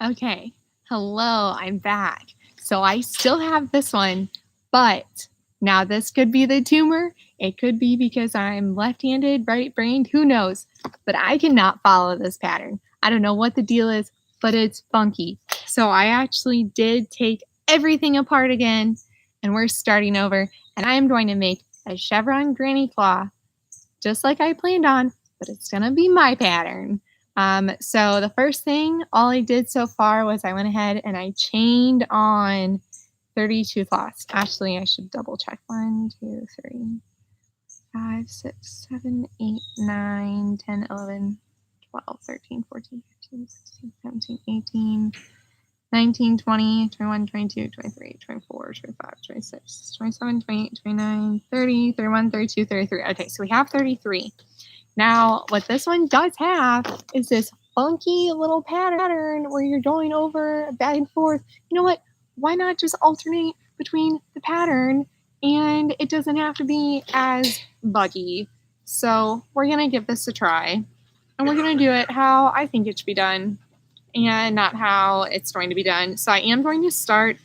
Okay, hello, I'm back. So I still have this one, but now this could be the tumor. It could be because I'm left-handed, right-brained, who knows? But I cannot follow this pattern. I don't know what the deal is, but it's funky. So I actually did take everything apart again, and we're starting over. And I am going to make a chevron granny claw, just like I planned on, but it's gonna be my pattern. So the first thing, all I did so far was I went ahead and I chained on 32 cloths. Actually, I should double check. 1, 2, 3, 5, 6, 7, 8, 9, 10, 11, 12, 13, 14, 15, 16, 17, 18, 19, 20, 21, 22, 23, 24, 25, 26, 27, 28, 29, 30, 31, 32, 33. Okay, so we have 33. Now, what this one does have is this funky little pattern where you're going over back and forth. You know what? Why not just alternate between the pattern and it doesn't have to be as buggy? So we're going to give this a try and we're going to do it how I think it should be done and not how it's going to be done. So I am going to start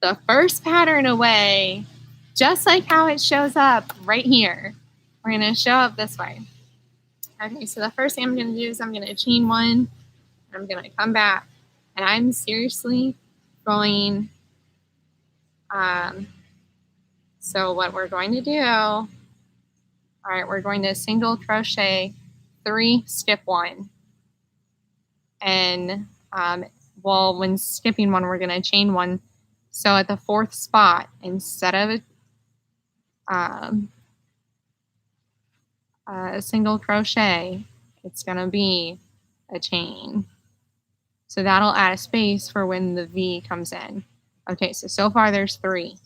the first pattern away just like how it shows up right here. We're going to show up this way. Okay, so the first thing I'm going to do is I'm going to chain one. I'm going to come back, and I'm seriously going. So what we're going to do, all right, we're going to single crochet 3, skip 1. And well, when skipping 1, we're going to chain 1. So at the 4th spot, instead of a single crochet, it's going to be a chain. So that'll add a space for when the V comes in. Okay, so far there's 3.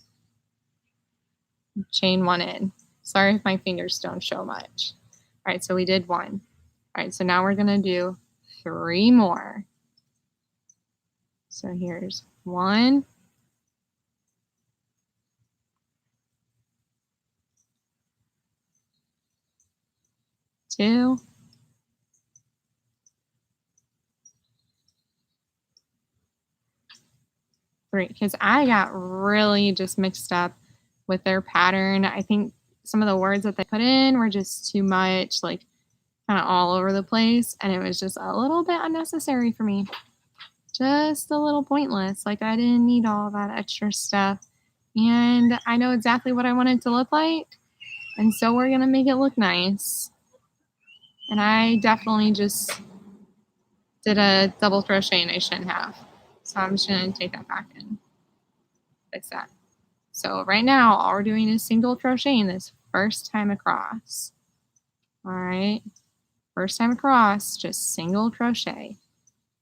Chain 1 in. Sorry if my fingers don't show much. All right, so we did 1. All right, so now we're gonna do 3 more. So here's 1, 2, 3. Because I got really just mixed up with their pattern. I think some of the words that they put in were just too much, like kind of all over the place, and it was just a little bit unnecessary for me. Just a little pointless. Like I didn't need all that extra stuff. And I know exactly what I want it to look like. And so we're going to make it look nice. And I definitely just did a double crochet and I shouldn't have. So I'm just going to take that back and fix that. So right now, all we're doing is single crocheting this first time across. All right. First time across, just single crochet.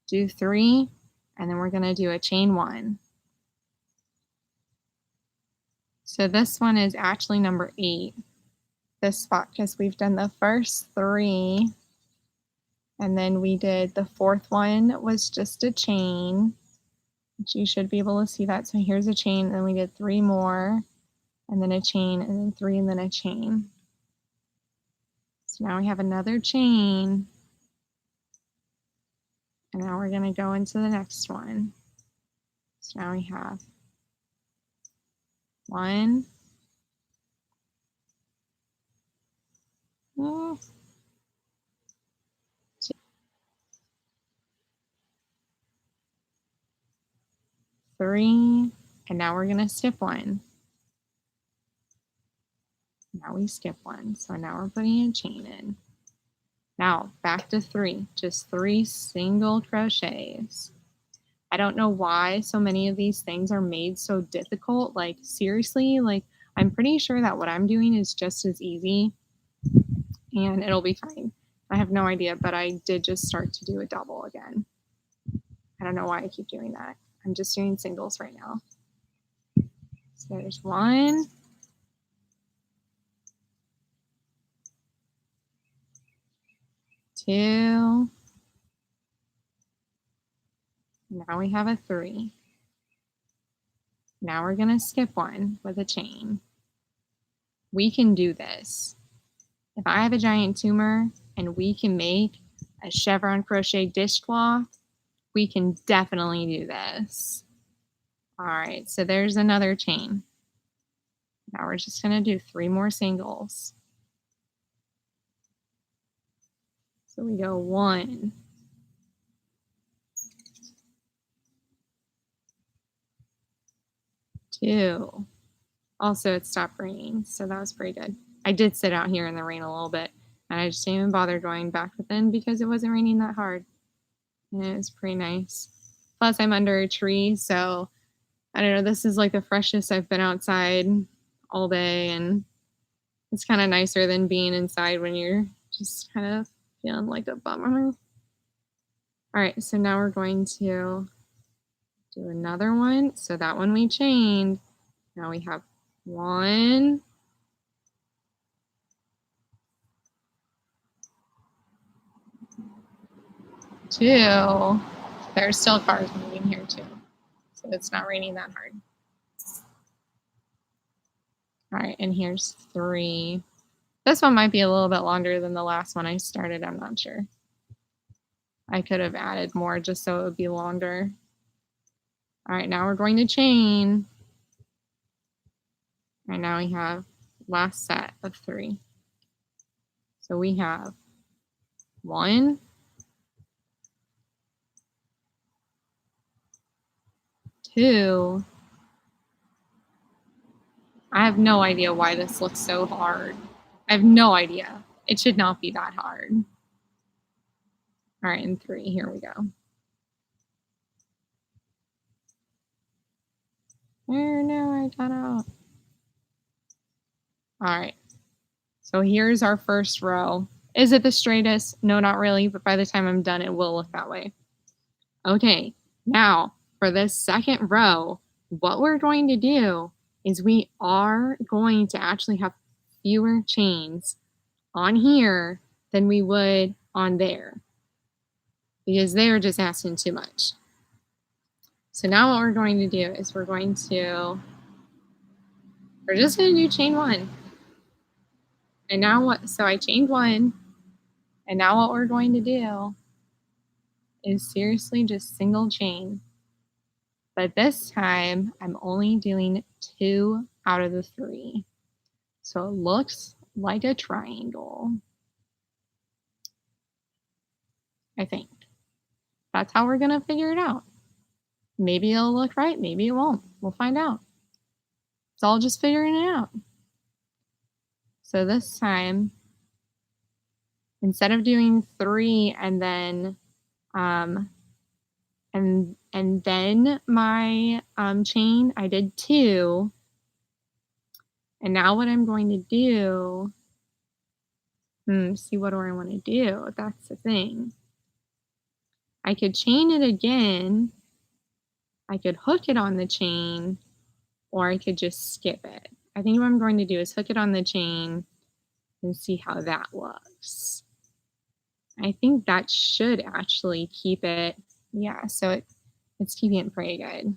Do 3, and then we're going to do a chain 1. So this one is actually number 8. This spot, because we've done the first 3, and then we did the 4th one was just a chain, which you should be able to see that. So here's a chain, and then we did 3 more, and then a chain, and then 3, and then a chain. So now we have another chain, and now we're going to go into the next one. So now we have 1, 2, 3, and now we're going to skip 1. Now we skip 1, so now we're putting a chain in. Now back to 3, just 3 single crochets. I don't know why so many of these things are made so difficult. Like seriously, like I'm pretty sure that what I'm doing is just as easy and it'll be fine. I have no idea, but I did just start to do a double again. I don't know why I keep doing that. I'm just doing singles right now. So there's 1, 2, now we have a 3. Now we're going to skip 1 with a chain. We can do this. If I have a giant tumor and we can make a chevron crochet dishcloth, We can definitely do this. All right, so there's another chain. Now we're just going to do 3 more singles. So we go 1, 2. Also, it stopped raining, so that was pretty good. I did sit out here in the rain a little bit, and I just didn't even bother going back within because it wasn't raining that hard. And it was pretty nice. Plus, I'm under a tree, so I don't know, this is like the freshest I've been outside all day, and it's kind of nicer than being inside when you're just kind of feeling like a bummer. All right, so now we're going to do another one. So that one we chained. Now we have 1, 2. There's still cars moving here too, so it's not raining that hard. All right, and here's 3. This one might be a little bit longer than the last one I started. I'm not sure. I could have added more just so it would be longer. All right, now we're going to chain. And now we have last set of 3. So we have 1, 2. I have no idea why this looks so hard. I have no idea. It should not be that hard. All right, and 3, here we go. Oh no, I got out. All right, so here's our first row. Is it the straightest? No, not really, but by the time I'm done, it will look that way. Okay, now for this second row, what we're going to do is we are going to actually have fewer chains on here than we would on there, because they are just asking too much. So now what we're going to do is we're just going to do chain 1. And now what? So I chained 1, and now what we're going to do is seriously just single chain. But this time I'm only doing 2 out of the 3. So it looks like a triangle, I think. That's how we're going to figure it out. Maybe it'll look right, maybe it won't. We'll find out. It's all just figuring it out. So this time, instead of doing 3 and then and then my chain, I did 2. And now what I'm going to do, see, what do I want to do? That's the thing. I could chain it again, I could hook it on the chain, or I could just skip it. I think what I'm going to do is hook it on the chain and see how that looks. I think that should actually keep it, yeah, so it's keeping it pretty good.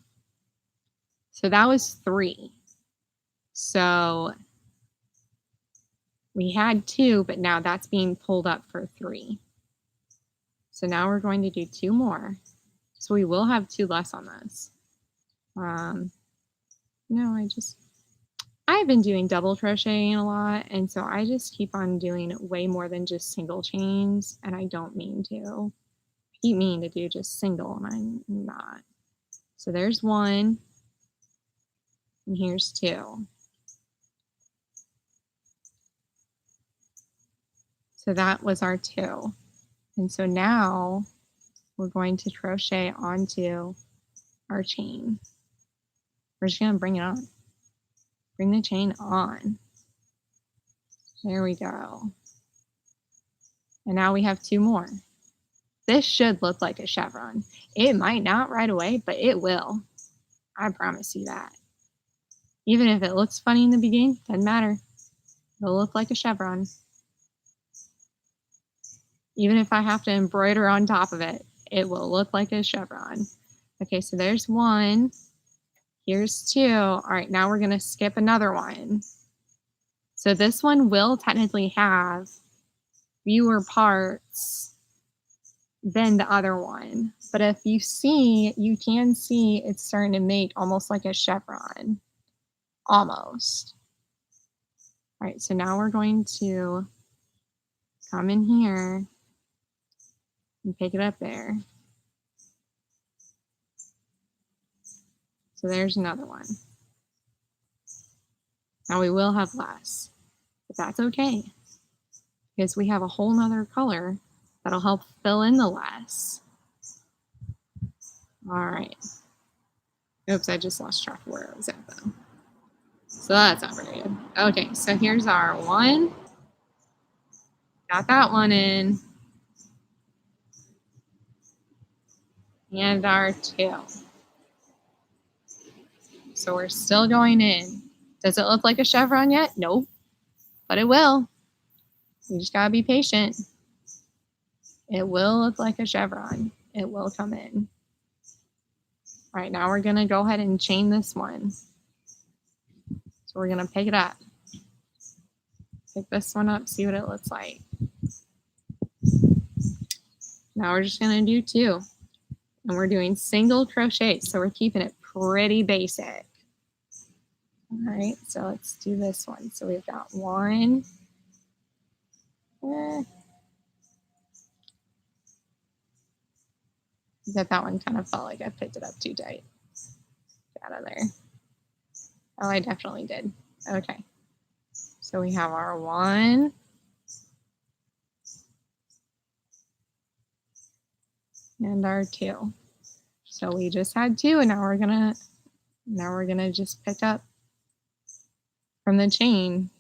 So that was 3. So we had 2, but now that's being pulled up for 3. So now we're going to do 2 more. So we will have 2 less on this. No, I've been doing double crocheting a lot, and so I just keep on doing way more than just single chains, and I don't mean to. I keep meaning to do just single, and I'm not. So there's 1, and here's 2. So that was our 2. And so now we're going to crochet onto our chain. We're just going to bring it on. Bring the chain on. There we go. And now we have 2 more. This should look like a chevron. It might not right away, but it will. I promise you that. Even if it looks funny in the beginning, doesn't matter. It'll look like a chevron. Even if I have to embroider on top of it, it will look like a chevron. Okay, so there's 1. Here's 2. All right, now we're going to skip another one. So this one will technically have fewer parts than the other one. But if you see, you can see it's starting to make almost like a chevron, almost. All right, so now we're going to come in here and pick it up there. So there's another one. Now we will have less, but that's okay because we have a whole nother color that'll help fill in the less. All right. Oops, I just lost track of where I was at though. So that's not very good. Okay, so here's our one. Got that one in. And our two. So we're still going in. Does it look like a chevron yet? Nope, but it will. You just gotta be patient. It will look like a chevron. It will come in. All right, now we're gonna go ahead and chain this one. So we're gonna pick it up. Pick this one up, see what it looks like. Now we're just gonna do two. And we're doing single crochet, so we're keeping it pretty basic. All right, so let's do this one. So we've got one. That one kind of felt like I picked it up too tight. Get out of there. Oh, I definitely did. Okay. So we have our one. And our two. So we just had two, and now we're gonna just pick up from the chain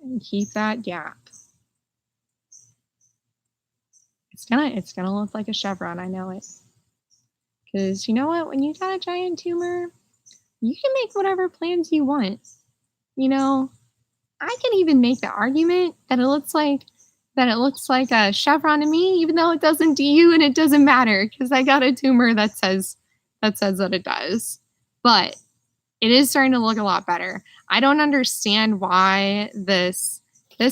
and keep that gap. It's gonna look like a chevron, I know it. Because you know what? When you got a giant tumor, you can make whatever plans you want. You know, I can even make the argument that it looks like a chevron to me, even though it doesn't to you, and it doesn't matter because I got a tumor that says that it does. But it is starting to look a lot better. I don't understand why this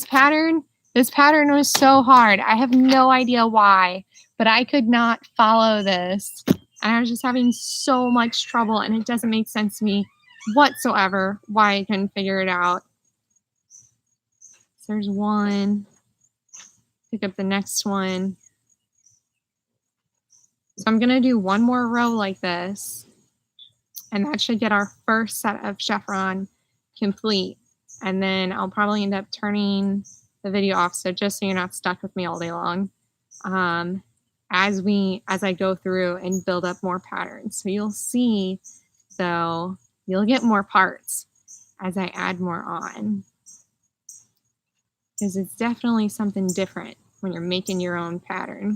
pattern was so hard. I have no idea why, but I could not follow this. And I was just having so much trouble, and it doesn't make sense to me whatsoever why I couldn't figure it out. So there's one. Pick up the next one. So I'm gonna do one more row like this, and that should get our first set of chevron complete. And then I'll probably end up turning the video off, so just so you're not stuck with me all day long, as I go through and build up more patterns. So you'll see, though, you'll get more parts as I add more on, because it's definitely something different when you're making your own pattern.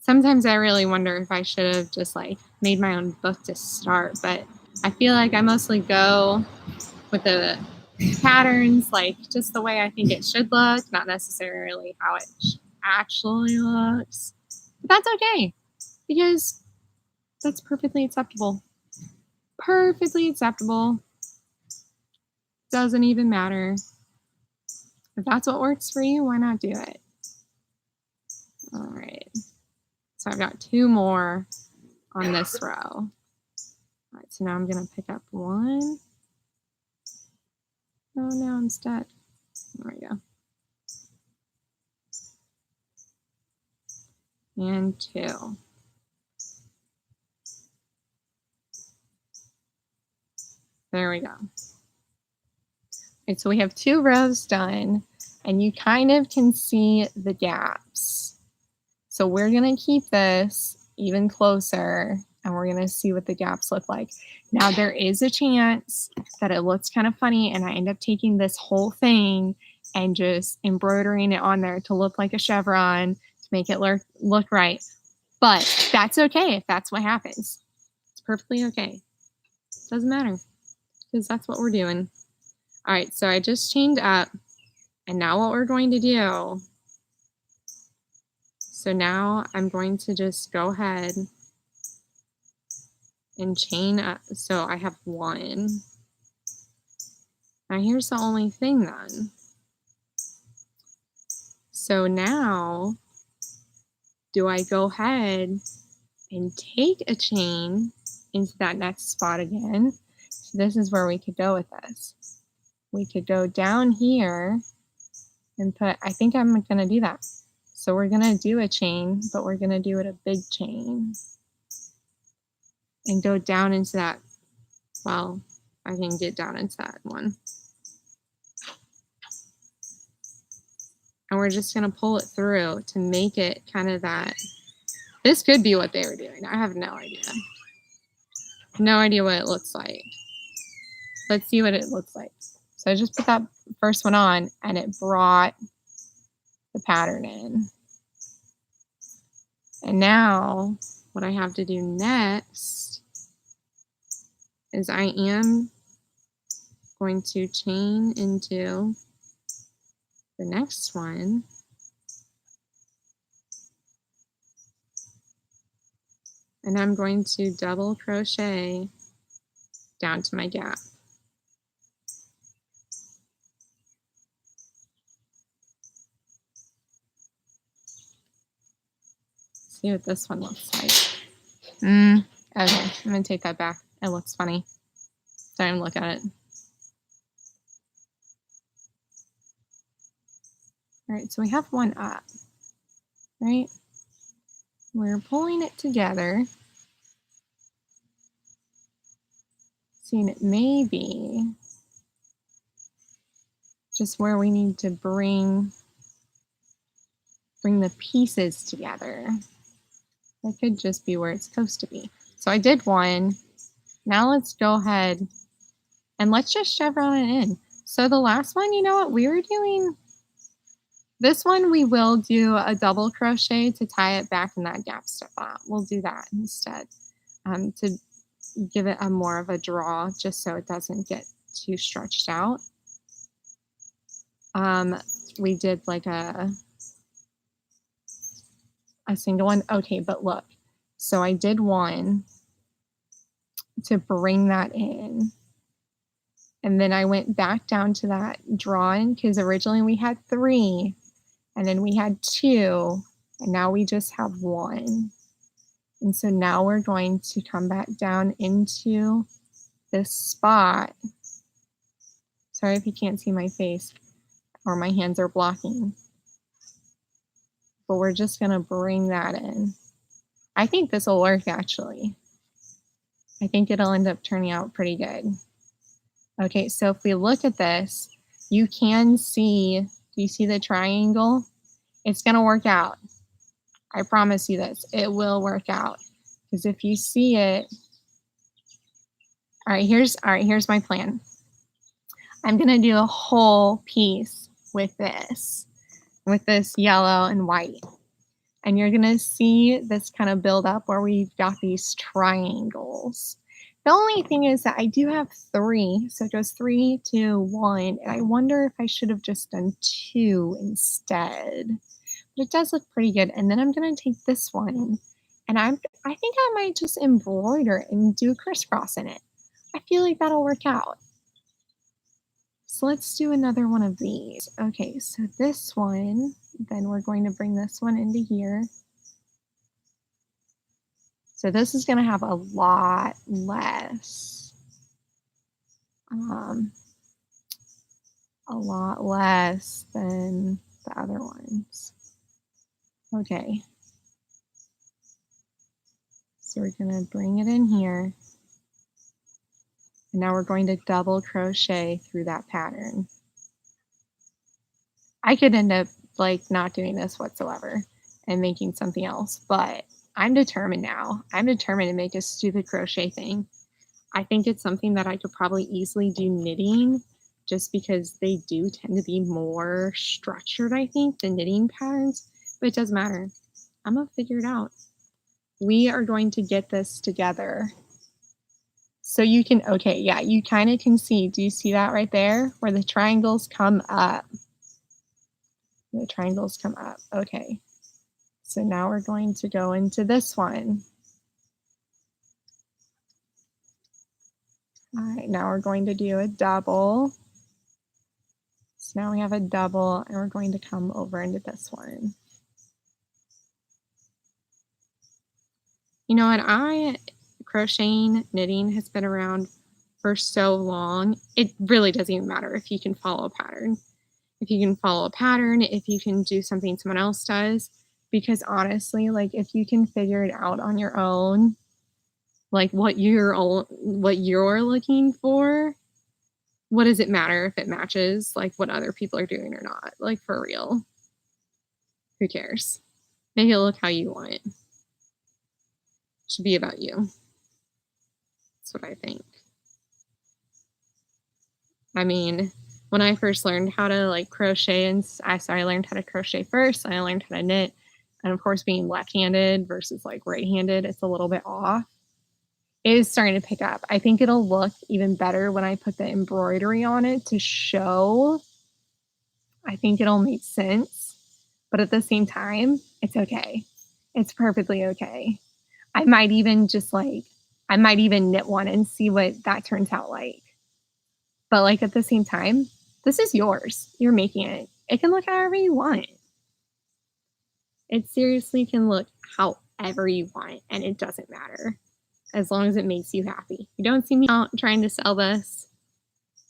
Sometimes I really wonder if I should have just like made my own book to start, but I feel like I mostly go with the patterns like just the way I think it should look, not necessarily how it actually looks. But that's okay, because that's perfectly acceptable. Perfectly acceptable. Doesn't even matter. If that's what works for you, why not do it? All right. So I've got two more on this row. All right, so now I'm going to pick up one. Oh, now I'm stuck. There we go. And two. There we go. All right, so we have two rows done, and you kind of can see the gaps. So we're going to keep this even closer, and we're going to see what the gaps look like. Now, there is a chance that it looks kind of funny, and I end up taking this whole thing and just embroidering it on there to look like a chevron to make it look right. But that's okay if that's what happens. It's perfectly okay. Doesn't matter, because that's what we're doing. All right, so I just chained up, and now what we're going to do, so now I'm going to just go ahead and chain up. So I have one. Now here's the only thing then. So now, do I go ahead and take a chain into that next spot again? So this is where we could go with this. We could go down here and put, I think I'm going to do that. So we're going to do a chain, but we're going to do it a big chain and go down into that. Well, I can get down into that one. And we're just going to pull it through to make it kind of that. This could be what they were doing. I have no idea. No idea what it looks like. Let's see what it looks like. So I just put that first one on and it brought the pattern in. And now what I have to do next is I am going to chain into the next one. And I'm going to double crochet down to my gap. See what this one looks like. Okay, I'm gonna take that back. It looks funny. Don't even look at it. All right, so we have one up, right? We're pulling it together. Seeing it may be just where we need to bring the pieces together. That could just be where it's supposed to be. So I did one. Now let's go ahead and let's just chevron it in. So the last one, you know what we were doing? This one we will do a double crochet to tie it back in that gap spot. We'll do that instead to give it a more of a draw, just so it doesn't get too stretched out. We did like a single one. Okay, but look, so I did one to bring that in. And then I went back down to that drawing because originally we had 3 and then we had 2 and now we just have 1. And so now we're going to come back down into this spot. Sorry if you can't see my face or my hands are blocking. But we're just going to bring that in. I think this will work actually. I think it'll end up turning out pretty good. Okay, so if we look at this, you can see, do you see the triangle? It's going to work out. I promise you this, it will work out. Because if you see it, all right, here's my plan. I'm going to do a whole piece with this yellow and white. And you're going to see this kind of build up where we've got these triangles. The only thing is that I do have 3, so it goes 3, 2, 1, and I wonder if I should have just done 2 instead. But it does look pretty good. And then I'm going to take this one, and I think I might just embroider it and do a crisscross in it. I feel like that'll work out. So let's do another one of these. Okay, so this one, then we're going to bring this one into here. So this is going to have a lot less, than the other ones. Okay. So we're going to bring it in here. And now we're going to double crochet through that pattern. I could end up like not doing this whatsoever and making something else, but I'm determined now. I'm determined to make a stupid crochet thing. I think it's something that I could probably easily do knitting just because they do tend to be more structured, I think, than knitting patterns, but it doesn't matter. I'm gonna figure it out. We are going to get this together. So you can, okay, yeah, you kind of can see, do you see that right there where the triangles come up? The triangles come up, okay. So now we're going to go into this one. All right, now we're going to do a double. So now we have a double and we're going to come over into this one. You know what? Crocheting, knitting has been around for so long. It really doesn't even matter if you can follow a pattern. If you can follow a pattern, if you can do something someone else does, because honestly, like if you can figure it out on your own, like what you're looking for, what does it matter if it matches like what other people are doing or not? Like for real. Who cares? Make it look how you want it. It should be about you. That's what I think. I mean, when I first learned how to like crochet, and I learned how to crochet first, I learned how to knit, and of course being left-handed versus like right-handed, it's a little bit off. It is starting to pick up. I think it'll look even better when I put the embroidery on it to show. I think it'll make sense, but at the same time, it's okay. It's perfectly okay. I might even knit one and see what that turns out like. But like at the same time, this is yours. You're making it. It can look however you want. It seriously can look however you want, and it doesn't matter as long as it makes you happy. You don't see me out trying to sell this.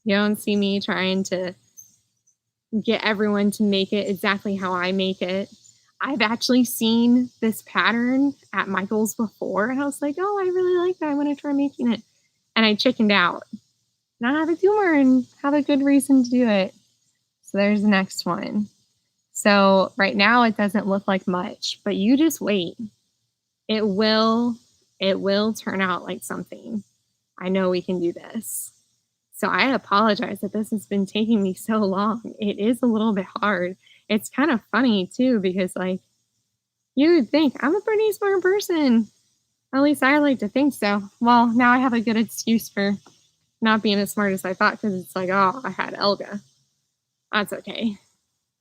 You don't see me trying to get everyone to make it exactly how I make it. I've actually seen this pattern at Michael's before, and I was like, oh, I really like that. I want to try making it. And I chickened out. And I have a tumor and have a good reason to do it. So there's the next one. So right now it doesn't look like much, but you just wait. It will turn out like something. I know we can do this. So I apologize that this has been taking me so long. It is a little bit hard. It's kind of funny too, because like you would think I'm a pretty smart person. At least I like to think so. Well, now I have a good excuse for not being as smart as I thought, because it's like, oh, I had Elga. That's okay.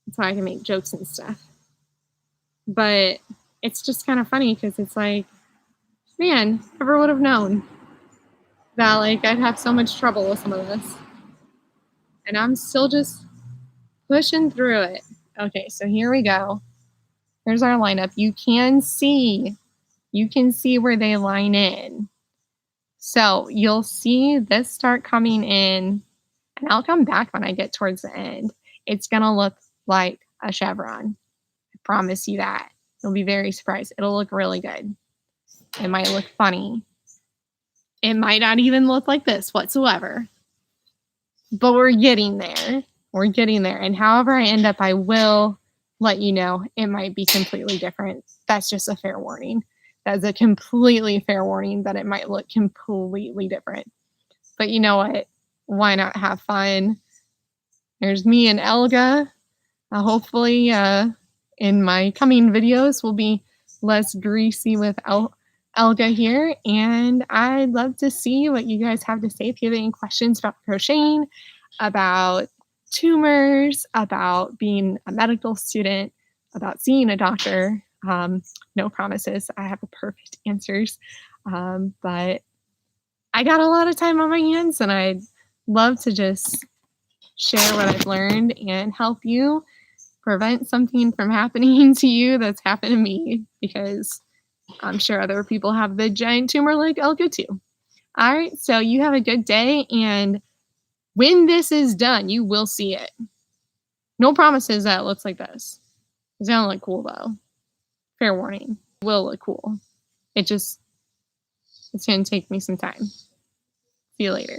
That's why I can make jokes and stuff. But it's just kind of funny because it's like, man, never would have known that like I'd have so much trouble with some of this. And I'm still just pushing through it. Okay, so here we go. Here's our lineup. You can see where they line in. So you'll see this start coming in, and I'll come back when I get towards the end. It's gonna look like a chevron. I promise you that. You'll be very surprised. It'll look really good. It might look funny. It might not even look like this whatsoever. But we're getting there. We're getting there. And however I end up, I will let you know. It might be completely different. That's just a fair warning. That's a completely fair warning that it might look completely different. But you know what? Why not have fun? There's me and Elga. Hopefully, in my coming videos, will be less greasy with Elga here. And I'd love to see what you guys have to say. If you have any questions about crocheting, about tumors, about being a medical student, about seeing a doctor, no promises. I have the perfect answers. But I got a lot of time on my hands, and I'd love to just share what I've learned and help you prevent something from happening to you that's happened to me, because I'm sure other people have the giant tumor like Elga too. All right, so you have a good day, and when this is done, you will see it. No promises that it looks like this. It's gonna look cool though. Fair warning. It will look cool. It's gonna take me some time. See you later.